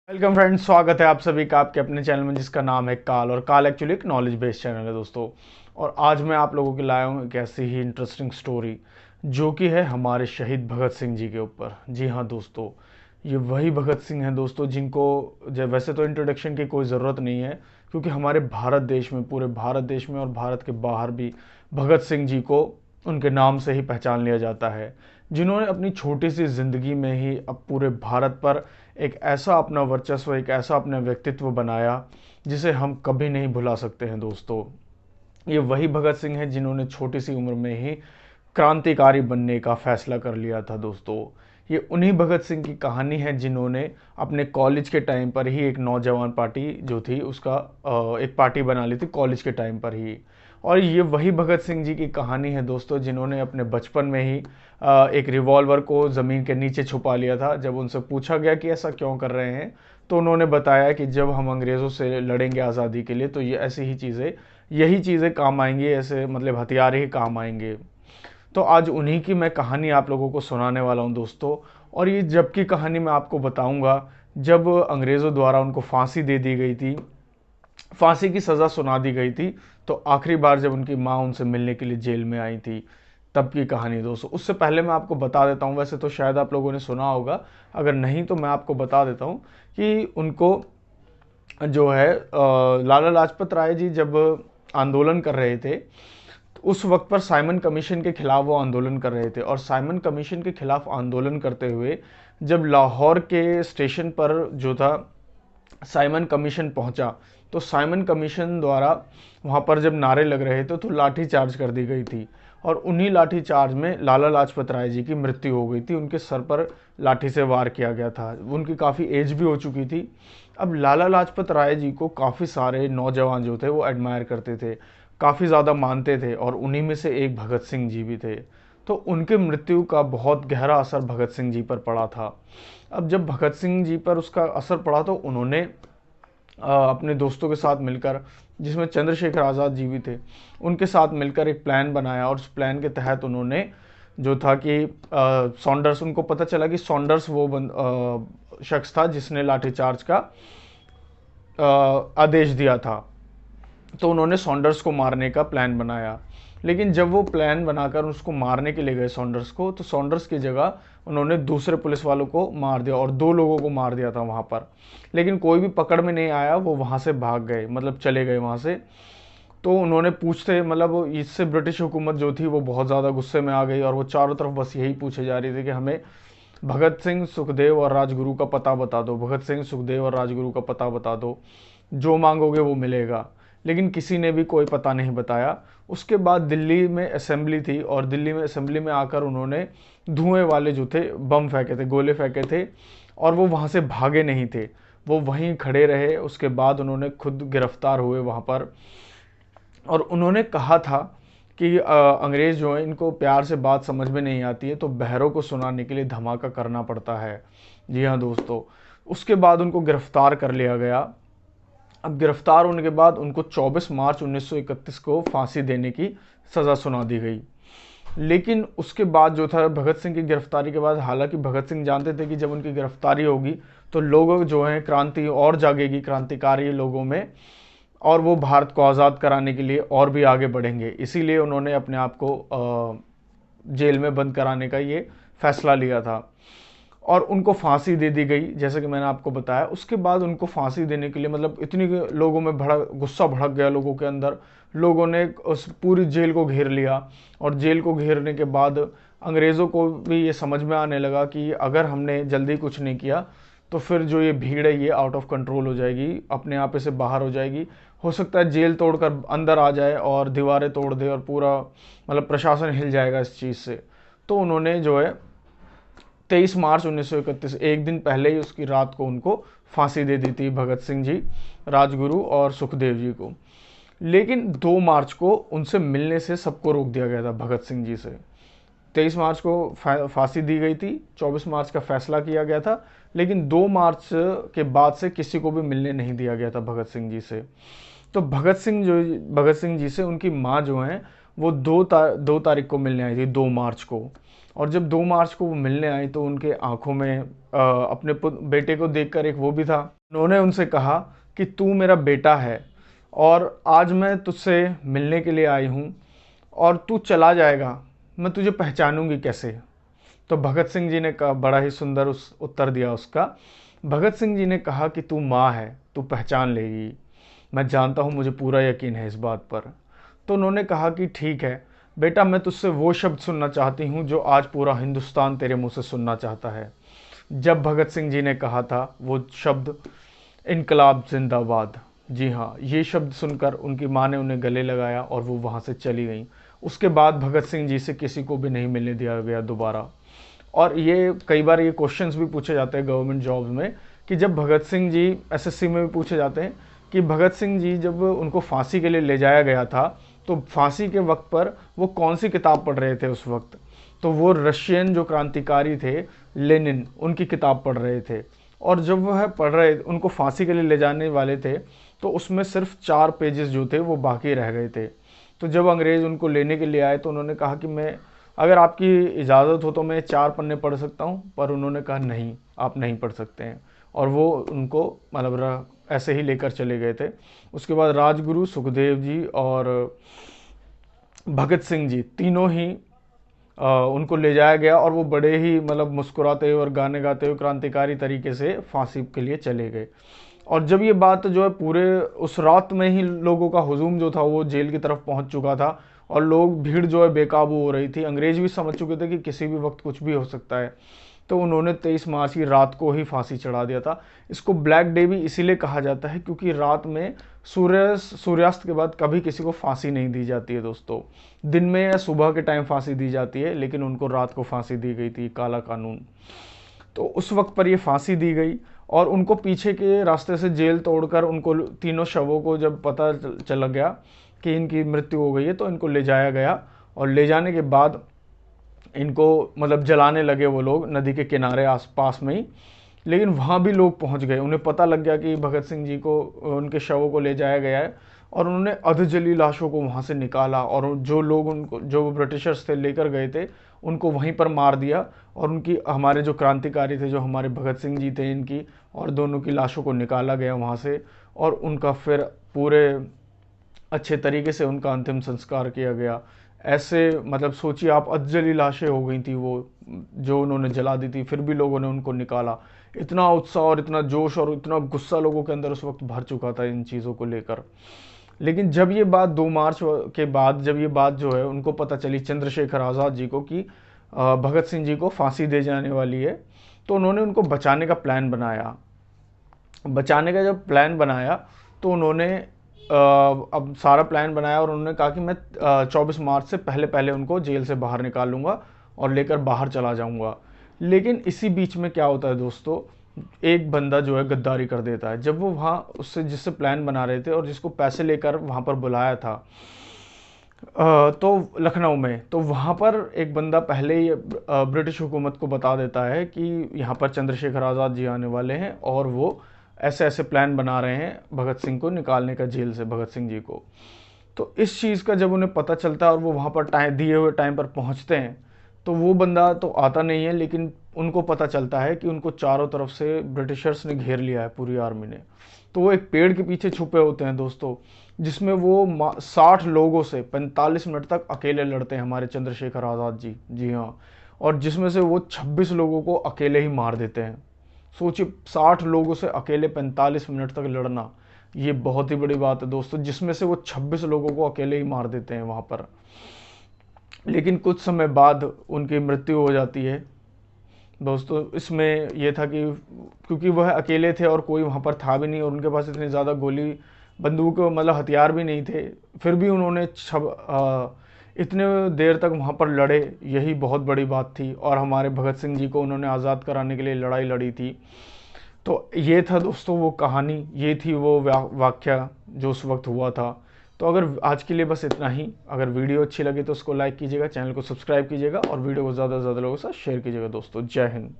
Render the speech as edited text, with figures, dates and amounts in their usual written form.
Welcome friends, स्वागत है आप सभी का आपके अपने चैनल में जिसका नाम है काल। और काल एक्चुअली एक नॉलेज बेस्ड चैनल है दोस्तों। और आज मैं आप लोगों के लाया हूँ एक ऐसी ही इंटरेस्टिंग स्टोरी जो कि है हमारे शहीद भगत सिंह जी के ऊपर। जी हाँ दोस्तों, ये वही भगत सिंह हैं दोस्तों जिनको वैसे तो इंट्रोडक्शन की कोई ज़रूरत नहीं है, क्योंकि हमारे भारत देश में, पूरे भारत देश में और भारत के बाहर भी भगत सिंह जी को उनके नाम से ही पहचान लिया जाता है, जिन्होंने अपनी छोटी सी ज़िंदगी में ही अब पूरे भारत पर एक ऐसा अपना वर्चस्व, एक ऐसा अपना व्यक्तित्व बनाया जिसे हम कभी नहीं भुला सकते हैं दोस्तों। ये वही भगत सिंह हैं जिन्होंने छोटी सी उम्र में ही क्रांतिकारी बनने का फैसला कर लिया था दोस्तों। ये उन्हीं भगत सिंह की कहानी है जिन्होंने अपने कॉलेज के टाइम पर ही एक नौजवान पार्टी जो थी उसका एक पार्टी बना ली थी कॉलेज के टाइम पर ही। और ये वही भगत सिंह जी की कहानी है दोस्तों जिन्होंने अपने बचपन में ही एक रिवॉल्वर को ज़मीन के नीचे छुपा लिया था। जब उनसे पूछा गया कि ऐसा क्यों कर रहे हैं, तो उन्होंने बताया कि जब हम अंग्रेज़ों से लड़ेंगे आज़ादी के लिए तो ये ऐसी ही चीज़ें, यही चीज़ें काम आएंगी, ऐसे मतलब हथियार ही काम आएंगे। तो आज उन्हीं की मैं कहानी आप लोगों को सुनाने वाला हूं दोस्तों। और ये जब की कहानी मैं आपको बताऊंगा जब अंग्रेज़ों द्वारा उनको फांसी दे दी गई थी, फांसी की सज़ा सुना दी गई थी, तो आखिरी बार जब उनकी माँ उनसे मिलने के लिए जेल में आई थी, तब की कहानी दोस्तों। उससे पहले मैं आपको बता देता हूँ, वैसे तो शायद आप लोगों ने सुना होगा, अगर नहीं तो मैं आपको बता देता हूँ कि उनको जो है लाला लाजपत राय जी जब आंदोलन कर रहे थे, तो उस वक्त पर साइमन कमीशन के खिलाफ वो आंदोलन कर रहे थे। और साइमन कमीशन के खिलाफ आंदोलन करते हुए जब लाहौर के स्टेशन पर जो था साइमन कमीशन पहुंचा, तो साइमन कमीशन द्वारा वहां पर जब नारे लग रहे थे तो लाठी चार्ज कर दी गई थी। और उन्हीं लाठी चार्ज में लाला लाजपत राय जी की मृत्यु हो गई थी। उनके सर पर लाठी से वार किया गया था। उनकी काफ़ी एज भी हो चुकी थी। अब लाला लाजपत राय जी को काफ़ी सारे नौजवान जो थे वो एडमायर करते थे, काफ़ी ज़्यादा मानते थे, और उन्हीं में से एक भगत सिंह जी भी थे। तो उनके मृत्यु का बहुत गहरा असर भगत सिंह जी पर पड़ा था। अब जब भगत सिंह जी पर उसका असर पड़ा तो उन्होंने अपने दोस्तों के साथ मिलकर, जिसमें चंद्रशेखर आज़ाद जी भी थे, उनके साथ मिलकर एक प्लान बनाया। और उस प्लान के तहत उन्होंने जो था कि सॉन्डर्स, उनको पता चला कि सॉन्डर्स वो शख्स था जिसने लाठीचार्ज का आदेश दिया था, तो उन्होंने सॉन्डर्स को मारने का प्लान बनाया। लेकिन जब वो प्लान बनाकर उसको मारने के लिए गए सॉन्डर्स को, तो सॉन्डर्स की जगह उन्होंने दूसरे पुलिस वालों को मार दिया और दो लोगों को मार दिया था वहाँ पर। लेकिन कोई भी पकड़ में नहीं आया, वो वहाँ से भाग गए, मतलब चले गए वहाँ से। तो उन्होंने पूछते, मतलब इससे ब्रिटिश हुकूमत जो थी वो बहुत ज़्यादा गुस्से में आ गई, और वो चारों तरफ बस यही पूछे जा रही थी कि हमें भगत सिंह, सुखदेव और राजगुरु का पता बता दो, भगत सिंह, सुखदेव और राजगुरु का पता बता दो, जो मांगोगे वो मिलेगा। लेकिन किसी ने भी कोई पता नहीं बताया। उसके बाद दिल्ली में असेंबली थी, और दिल्ली में असेंबली में आकर उन्होंने धुएं वाले जो थे बम फेंके थे, गोले फेंके थे, और वो वहाँ से भागे नहीं थे, वो वहीं खड़े रहे। उसके बाद उन्होंने खुद गिरफ्तार हुए वहाँ पर, और उन्होंने कहा था कि अंग्रेज़ जो है इनको प्यार से बात समझ में नहीं आती है, तो बहरों को सुनाने के लिए धमाका करना पड़ता है। जी हाँ दोस्तों, उसके बाद उनको गिरफ्तार कर लिया गया। अब गिरफ्तार होने के बाद उनको 24 मार्च 1931 को फांसी देने की सज़ा सुना दी गई। लेकिन उसके बाद जो था, भगत सिंह की गिरफ्तारी के बाद, हालांकि भगत सिंह जानते थे कि जब उनकी गिरफ्तारी होगी तो लोग जो हैं, क्रांति और जागेगी क्रांतिकारी लोगों में, और वो भारत को आज़ाद कराने के लिए और भी आगे बढ़ेंगे। इसीलिए उन्होंने अपने आप को जेल में बंद कराने का ये फैसला लिया था। और उनको फांसी दे दी गई, जैसे कि मैंने आपको बताया। उसके बाद उनको फांसी देने के लिए, मतलब इतनी लोगों में गुस्सा भड़क गया लोगों के अंदर, लोगों ने उस पूरी जेल को घेर लिया। और जेल को घेरने के बाद अंग्रेज़ों को भी ये समझ में आने लगा कि अगर हमने जल्दी कुछ नहीं किया तो फिर जो ये भीड़ है ये आउट ऑफ कंट्रोल हो जाएगी, अपने आप से बाहर हो जाएगी। हो सकता है जेल तोड़कर अंदर आ जाए और दीवारें तोड़ दे, और पूरा मतलब प्रशासन हिल जाएगा इस चीज़ से। तो उन्होंने जो है 23 मार्च 1931, एक दिन पहले ही उसकी रात को उनको फांसी दे दी थी, भगत सिंह जी, राजगुरु और सुखदेव जी को। लेकिन 2 मार्च को उनसे मिलने से सबको रोक दिया गया था, भगत सिंह जी से। 23 मार्च को फांसी दी गई थी, 24 मार्च का फैसला किया गया था, लेकिन 2 मार्च के बाद से किसी को भी मिलने नहीं दिया गया था भगत सिंह जी से। तो भगत सिंह जी से उनकी माँ जो हैं वो 2 तारीख को मिलने आई थी, 2 मार्च को। और जब 2 मार्च को वो मिलने आई तो उनके आंखों में अपने बेटे को देखकर एक वो भी था। उन्होंने उनसे कहा कि तू मेरा बेटा है और आज मैं तुझसे मिलने के लिए आई हूँ और तू चला जाएगा, मैं तुझे पहचानूंगी कैसे। तो भगत सिंह जी ने कहा, बड़ा ही सुंदर उस उत्तर दिया उसका। भगत सिंह जी ने कहा कि तू माँ है, तू पहचान लेगी, मैं जानता हूँ, मुझे पूरा यकीन है इस बात पर। तो उन्होंने कहा कि ठीक है बेटा, मैं तुझसे वो शब्द सुनना चाहती हूँ जो आज पूरा हिंदुस्तान तेरे मुंह से सुनना चाहता है। जब भगत सिंह जी ने कहा था वो शब्द, इनकलाब जिंदाबाद, जी हाँ, ये शब्द सुनकर उनकी माँ ने उन्हें गले लगाया और वो वहाँ से चली गई। उसके बाद भगत सिंह जी से किसी को भी नहीं मिलने दिया गया दोबारा। और ये कई बार ये क्वेश्चंस भी पूछे जाते हैं गवर्नमेंट जॉब्स में कि जब भगत सिंह जी, एसएससी में भी पूछे जाते हैं कि भगत सिंह जी जब उनको फांसी के लिए ले जाया गया था तो फांसी के वक्त पर वो कौन सी किताब पढ़ रहे थे उस वक्त। तो वो रशियन जो क्रांतिकारी थे लेनिन, उनकी किताब पढ़ रहे थे। और जब वह पढ़ रहे, उनको फांसी के लिए ले जाने वाले थे, तो उसमें सिर्फ 4 पेजेस जो थे वो बाकी रह गए थे। तो जब अंग्रेज़ उनको लेने के लिए आए तो उन्होंने कहा कि मैं, अगर आपकी इजाज़त हो तो मैं 4 पन्ने पढ़ सकता हूँ, पर उन्होंने कहा नहीं, आप नहीं पढ़ सकते हैं। और वो उनको मतलब ऐसे ही लेकर चले गए थे। उसके बाद राजगुरु, सुखदेव जी और भगत सिंह जी तीनों ही उनको ले जाया गया और वो बड़े ही मतलब मुस्कुराते हुए और गाने गाते हुए क्रांतिकारी तरीके से फांसी के लिए चले गए। और जब ये बात जो है पूरे उस रात में ही लोगों का हुजूम जो था वो जेल की तरफ पहुंच चुका था और लोग, भीड़ जो है बेकाबू हो रही थी। अंग्रेज भी समझ चुके थे कि किसी भी वक्त कुछ भी हो सकता है। तो उन्होंने 23 मार्च की रात को ही फांसी चढ़ा दिया था। इसको ब्लैक डे भी इसीलिए कहा जाता है क्योंकि रात में सूर्यास्त के बाद कभी किसी को फांसी नहीं दी जाती है दोस्तों। दिन में या सुबह के टाइम फांसी दी जाती है, लेकिन उनको रात को फांसी दी गई थी, काला कानून। तो उस वक्त पर ये फांसी दी गई और उनको पीछे के रास्ते से जेल तोड़कर उनको, तीनों शवों को जब पता चला गया कि इनकी मृत्यु हो गई है तो इनको ले जाया गया। और ले जाने के बाद इनको मतलब जलाने लगे वो लोग नदी के किनारे आसपास में ही। लेकिन वहाँ भी लोग पहुँच गए, उन्हें पता लग गया कि भगत सिंह जी को, उनके शवों को ले जाया गया है। और उन्होंने अधजली लाशों को वहाँ से निकाला और जो लोग उनको, जो ब्रिटिशर्स थे लेकर गए थे, उनको वहीं पर मार दिया। और उनकी, हमारे जो क्रांतिकारी थे, जो हमारे भगत सिंह जी थे, इनकी और दोनों की लाशों को निकाला गया वहाँ से। और उनका फिर पूरे अच्छे तरीके से उनका अंतिम संस्कार किया गया। ऐसे मतलब सोचिए आप, अधजली लाशें हो गई थी वो, जो उन्होंने जला दी थी, फिर भी लोगों ने उनको निकाला। इतना उत्साह और इतना जोश और इतना गुस्सा लोगों के अंदर उस वक्त भर चुका था इन चीज़ों को लेकर। लेकिन जब ये बात 2 मार्च के बाद, जब ये बात जो है उनको पता चली चंद्रशेखर आज़ाद जी को कि भगत सिंह जी को फांसी दे जाने वाली है, तो उन्होंने उनको बचाने का प्लान बनाया। बचाने का जब प्लान बनाया तो उन्होंने अब सारा प्लान बनाया और उन्होंने कहा कि मैं 24 मार्च से पहले पहले उनको जेल से बाहर निकालूंगा और लेकर बाहर चला जाऊंगा। लेकिन इसी बीच में क्या होता है दोस्तों, एक बंदा जो है गद्दारी कर देता है। जब वो वहाँ उससे, जिससे प्लान बना रहे थे और जिसको पैसे लेकर वहाँ पर बुलाया था, तो लखनऊ में, तो वहाँ पर एक बंदा पहले ही ब्रिटिश हुकूमत को बता देता है कि यहाँ पर चंद्रशेखर आज़ाद जी आने वाले हैं और वो ऐसे ऐसे प्लान बना रहे हैं भगत सिंह को निकालने का जेल से, भगत सिंह जी को। तो इस चीज़ का जब उन्हें पता चलता है और वो वहाँ पर टाइम, दिए हुए टाइम पर पहुँचते हैं, तो वो बंदा तो आता नहीं है, लेकिन उनको पता चलता है कि उनको चारों तरफ से ब्रिटिशर्स ने घेर लिया है, पूरी आर्मी ने। तो वो एक पेड़ के पीछे छुपे होते हैं दोस्तों, जिसमें वो 60 लोगों से 45 मिनट तक अकेले लड़ते हैं हमारे चंद्रशेखर आज़ाद जी, जी हाँ। और जिसमें से वो 26 लोगों को अकेले ही मार देते हैं। सोचिए 60 लोगों से अकेले 45 मिनट तक लड़ना, ये बहुत ही बड़ी बात है दोस्तों, जिसमें से वो 26 लोगों को अकेले ही मार देते हैं वहाँ पर। लेकिन कुछ समय बाद उनकी मृत्यु हो जाती है दोस्तों। इसमें यह था कि क्योंकि वह अकेले थे और कोई वहाँ पर था भी नहीं और उनके पास इतनी ज़्यादा गोली, बंदूक, मतलब हथियार भी नहीं थे, फिर भी उन्होंने इतने देर तक वहाँ पर लड़े, यही बहुत बड़ी बात थी। और हमारे भगत सिंह जी को उन्होंने आज़ाद कराने के लिए लड़ाई लड़ी थी। तो ये था दोस्तों वो कहानी, ये थी वो वाक़या जो उस वक्त हुआ था। तो अगर आज के लिए बस इतना ही। अगर वीडियो अच्छी लगी तो उसको लाइक कीजिएगा, चैनल को सब्सक्राइब कीजिएगा और वीडियो को ज़्यादा से ज़्यादा लोगों के साथ शेयर कीजिएगा दोस्तों। जय हिंद।